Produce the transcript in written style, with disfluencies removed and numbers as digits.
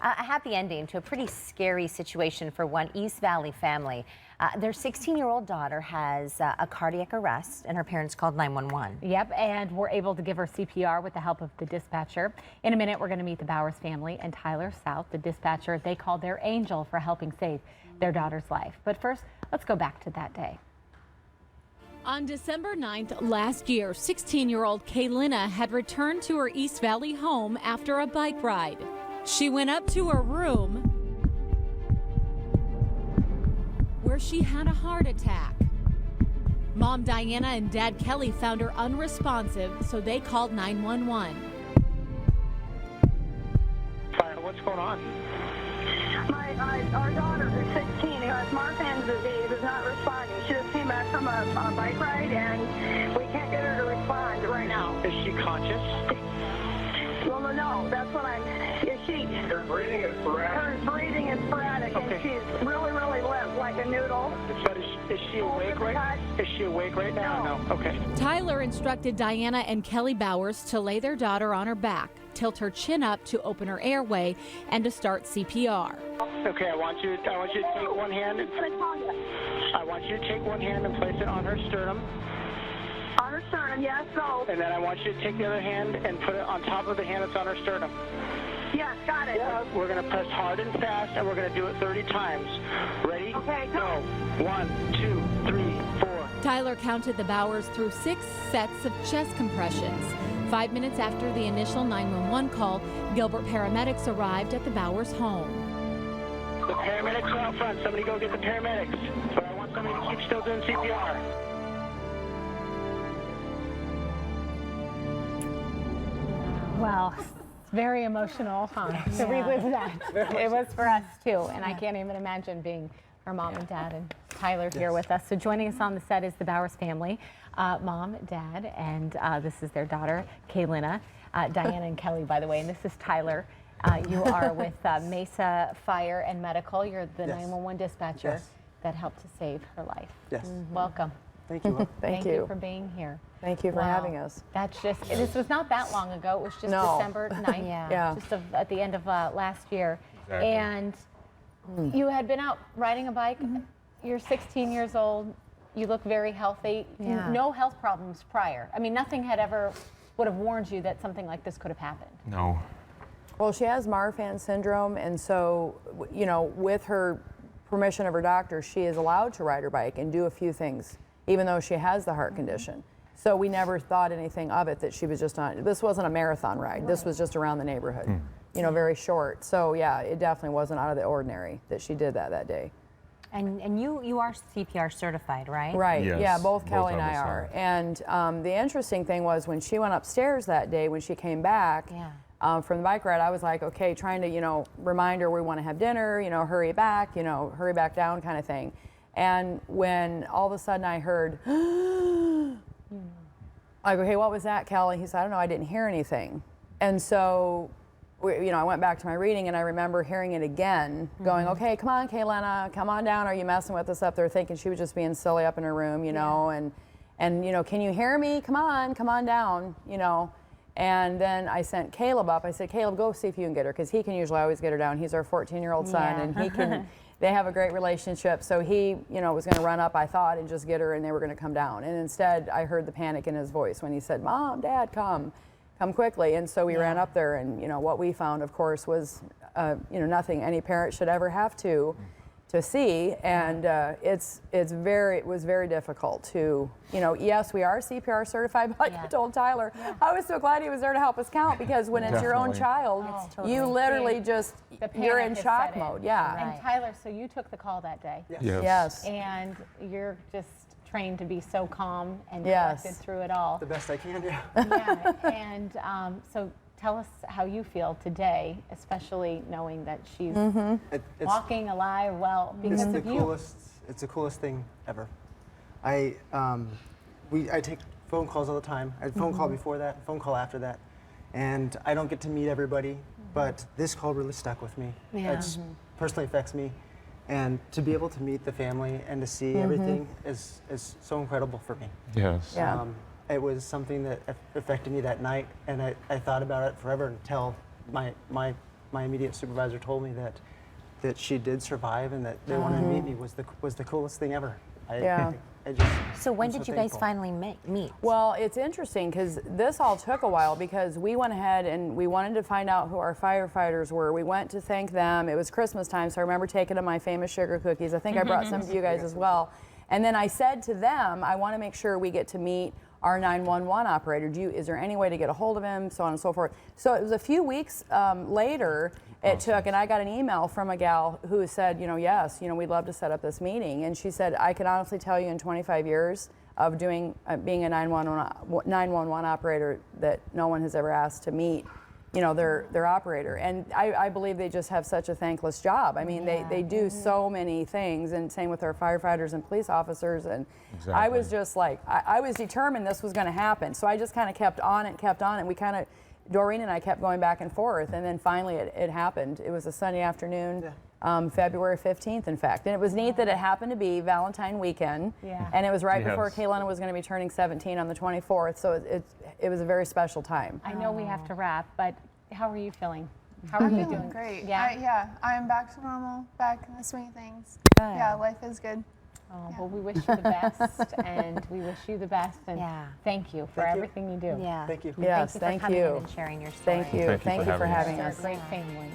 A happy ending to a pretty scary situation for one East Valley family. Their 16-year-old daughter has a cardiac arrest, and her parents called 911. Yep, and we're able to give her CPR with the help of the dispatcher. In a minute, we're going to meet the Bowers family and Tyler South, the dispatcher they called their angel for helping save their daughter's life. But first, let's go back to that day. On December 9th last year, 16-year-old Calynna had returned to her East Valley home after a bike ride. She went up to her room where she had a heart attack. Mom Diana and Dad Kelly found her unresponsive, so they called 911. What's going on? Our daughter, who's 16, who has Marfan's disease, is not responding. She just came back from a bike ride, and we can't get her to respond right now. Is she conscious? Well, no, that's what I'm... Is she... Her breathing is sporadic. Her breathing is sporadic, Okay. and she's really, really limp, like a noodle. But is she awake right? Is she awake right now? No. Okay. Tyler instructed Diana and Kelly Bowers to lay their daughter on her back, tilt her chin up to open her airway, and to start CPR. Okay, I want you to take one hand. I want you to take one hand and place it on her sternum. On her sternum, yes, so... And then I want you to take the other hand and put it on top of the hand that's on her sternum. Yes, got it. We're going to press hard and fast, and we're going to do it 30 times. Ready? Okay, go. 1, 2, 3, 4. Tyler counted the Bowers through 6 sets of chest compressions. 5 minutes after the initial 911 call, Gilbert paramedics arrived at the Bowers home. The paramedics are out front. Somebody go get the paramedics. But I want somebody to keep still doing CPR. Well, it's very emotional, huh? To relive that. It was for us too, and I can't even imagine being her mom and dad and Tyler here with us. So joining us on the set is the Bowers family, mom, dad, and this is their daughter, Calynna, Diana and Kelly, by the way, and this is Tyler. You are with Mesa Fire and Medical. You're the 911 dispatcher that helped to save her life. Yes. Welcome. Thank you. Thank you for being here. Thank you for having us. That's just, this was not that long ago. It was just December 9th, just at the end of last year. Exactly. And you had been out riding a bike. You're 16 years old. You look very healthy. No health problems prior. I mean, nothing had ever would have warned you that something like this could have happened. No. Well, she has Marfan syndrome, and so, you know, with her permission of her doctor, she is allowed to ride her bike and do a few things, even though she has the heart condition. So we never thought anything of it, that she was just on, this wasn't a marathon ride. This was just around the neighborhood, you know, very short. So yeah, it definitely wasn't out of the ordinary that she did that day. And you are CPR certified, right? Right, Yes, yeah, both both Kelly of and I us are. are. And the interesting thing was when she went upstairs that day, when she came back from the bike ride, I was like, okay, trying to, you know, remind her we want to have dinner, you know, hurry back down kind of thing. And when all of a sudden I heard, I go, hey, what was that, Kelly? He said, I don't know, I didn't hear anything. And so, you know, I went back to my reading and I remember hearing it again, going, okay, come on, Calynna, come on down. Are you messing with us up there? Thinking she was just being silly up in her room, you know, and you know, can you hear me? Come on down, you know. And then I sent Caleb up. I said, Caleb, go see if you can get her, because he can usually always get her down. He's our 14-year-old son, and he can. They have a great relationship. So he, you know, was going to run up, I thought, and just get her, and they were going to come down. And instead, I heard the panic in his voice when he said, Mom, Dad, come quickly. And so we ran up there, and you know what we found, of course, was you know, nothing any parent should ever have to see, and it was very difficult to, you know, yes, we are CPR certified, but like I told Tyler, I was so glad he was there to help us count, because when it's your own child, you literally just, you're in shock mode, And Tyler, so you took the call that day. Yes. And you're just trained to be so calm and collected through it all. The best I can, And so tell us how you feel today, especially knowing that she's walking alive well because of you. It's the coolest thing ever. I take phone calls all the time. I had a phone call before that, phone call after that, and I don't get to meet everybody, but this call really stuck with me. It personally affects me, and to be able to meet the family and to see everything is so incredible for me. Yes. It was something that affected me that night, and I thought about it forever until my my immediate supervisor told me that she did survive and that they wanted to meet me was the coolest thing ever. Yeah. So when I'm did so you guys thankful. finally meet? Well, it's interesting because this all took a while because we went ahead and we wanted to find out who our firefighters were. We went to thank them. It was Christmas time, so I remember taking them my famous sugar cookies. I think I brought some of you guys as well. And then I said to them, I want to make sure we get to meet our 911 operator. Is there any way to get a hold of him, so on and so forth. So it was a few weeks later it took, and I got an email from a gal who said, yes, we'd love to set up this meeting. And she said, I can honestly tell you in 25 years of being a 911 operator that no one has ever asked to meet, their operator. And I believe they just have such a thankless job. I mean, they do so many things, and same with our firefighters and police officers. And I was just like, I was determined this was going to happen. So I just kind of kept on it. We kind of, Doreen and I kept going back and forth, and then finally it happened. It was a Sunday afternoon, February 15th, in fact. And it was neat that it happened to be Valentine weekend, and it was right before Calynna was going to be turning 17 on the 24th, so it was a very special time. I know we have to wrap, but how are you feeling? How are you doing? Great. Yeah? I'm back to normal, back in the swing of things. Good. Yeah, life is good. Oh, well, we wish you the best, and we wish you the best, and thank you for everything you do. Yeah. Thank you. Yes, Thank you for coming in and sharing your story. Thank you. Thank you for having us. Great family.